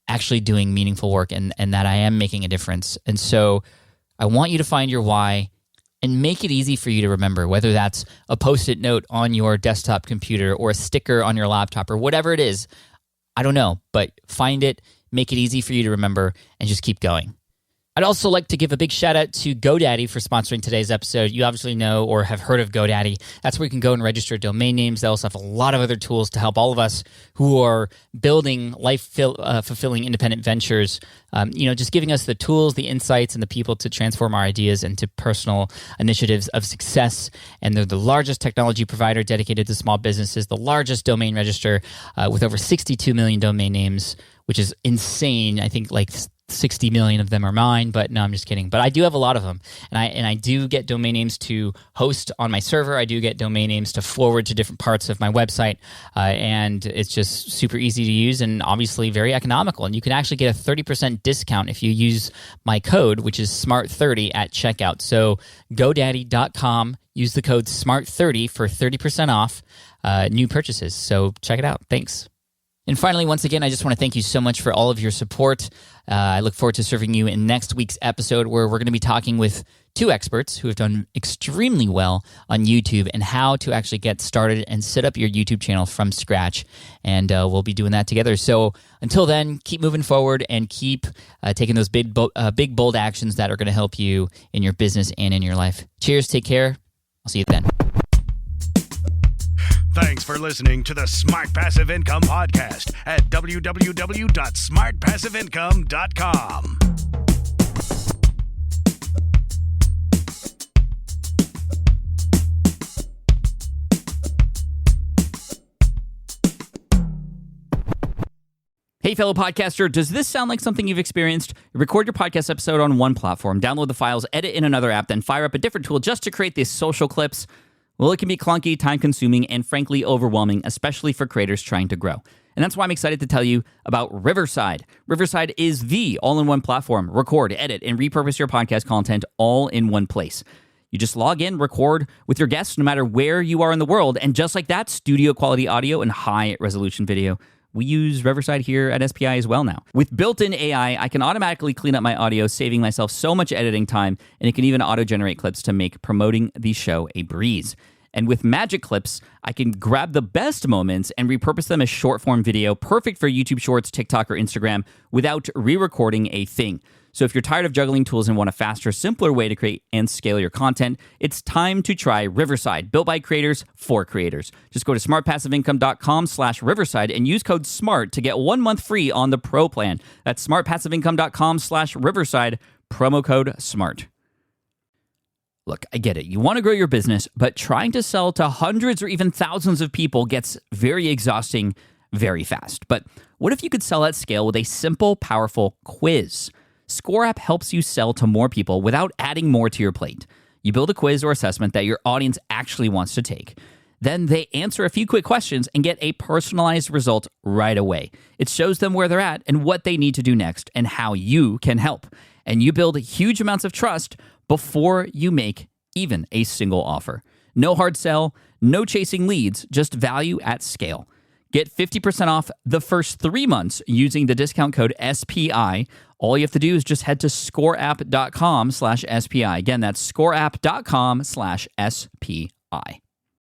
actually doing meaningful work and that I am making a difference. And so I want you to find your why and make it easy for you to remember, whether that's a Post-it note on your desktop computer or a sticker on your laptop or whatever it is. I don't know, but find it, make it easy for you to remember, and just keep going. I'd also like to give a big shout out to GoDaddy for sponsoring today's episode. You obviously know or have heard of GoDaddy. That's where you can go and register domain names. They also have a lot of other tools to help all of us who are building life-fulfilling independent ventures, just giving us the tools, the insights, and the people to transform our ideas into personal initiatives of success. And they're the largest technology provider dedicated to small businesses, the largest domain register with over 62 million domain names, which is insane. I think like 60 million of them are mine, but no, I'm just kidding. But I do have a lot of them, and I do get domain names to host on my server. I do get domain names to forward to different parts of my website, and it's just super easy to use and obviously very economical. And you can actually get a 30% discount if you use my code, which is SMART30 at checkout. So GoDaddy.com, use the code SMART30 for 30% off new purchases. So check it out. Thanks. And finally, once again, I just want to thank you so much for all of your support. I look forward to serving you in next week's episode where we're going to be talking with 2 experts who have done extremely well on YouTube and how to actually get started and set up your YouTube channel from scratch. And we'll be doing that together. So until then, keep moving forward and keep taking those big, bold actions that are going to help you in your business and in your life. Cheers. Take care. I'll see you then. Thanks for listening to the Smart Passive Income Podcast at www.smartpassiveincome.com. Hey, fellow podcaster, does this sound like something you've experienced? Record your podcast episode on one platform, download the files, edit in another app, then fire up a different tool just to create these social clips. Well, it can be clunky, time-consuming, and frankly overwhelming, especially for creators trying to grow. And that's why I'm excited to tell you about Riverside. Riverside is the all-in-one platform. Record, edit, and repurpose your podcast content all in one place. You just log in, record with your guests no matter where you are in the world, and just like that, studio-quality audio and high-resolution video. We use Riverside here at SPI as well now. With built-in AI, I can automatically clean up my audio, saving myself so much editing time, and it can even auto-generate clips to make promoting the show a breeze. And with Magic Clips, I can grab the best moments and repurpose them as short-form video, perfect for YouTube Shorts, TikTok, or Instagram, without re-recording a thing. So if you're tired of juggling tools and want a faster, simpler way to create and scale your content, it's time to try Riverside, built by creators for creators. Just go to smartpassiveincome.com/Riverside and use code SMART to get 1 month free on the Pro plan. That's smartpassiveincome.com/Riverside, promo code SMART. Look, I get it. You want to grow your business, but trying to sell to hundreds or even thousands of people gets very exhausting very fast. But what if you could sell at scale with a simple, powerful quiz? Score App helps you sell to more people without adding more to your plate. You build a quiz or assessment that your audience actually wants to take. Then they answer a few quick questions and get a personalized result right away. It shows them where they're at and what they need to do next and how you can help. And you build huge amounts of trust before you make even a single offer. No hard sell, no chasing leads, just value at scale. Get 50% off the first 3 months using the discount code SPI. All you have to do is just head to scoreapp.com/SPI. Again, that's scoreapp.com/SPI.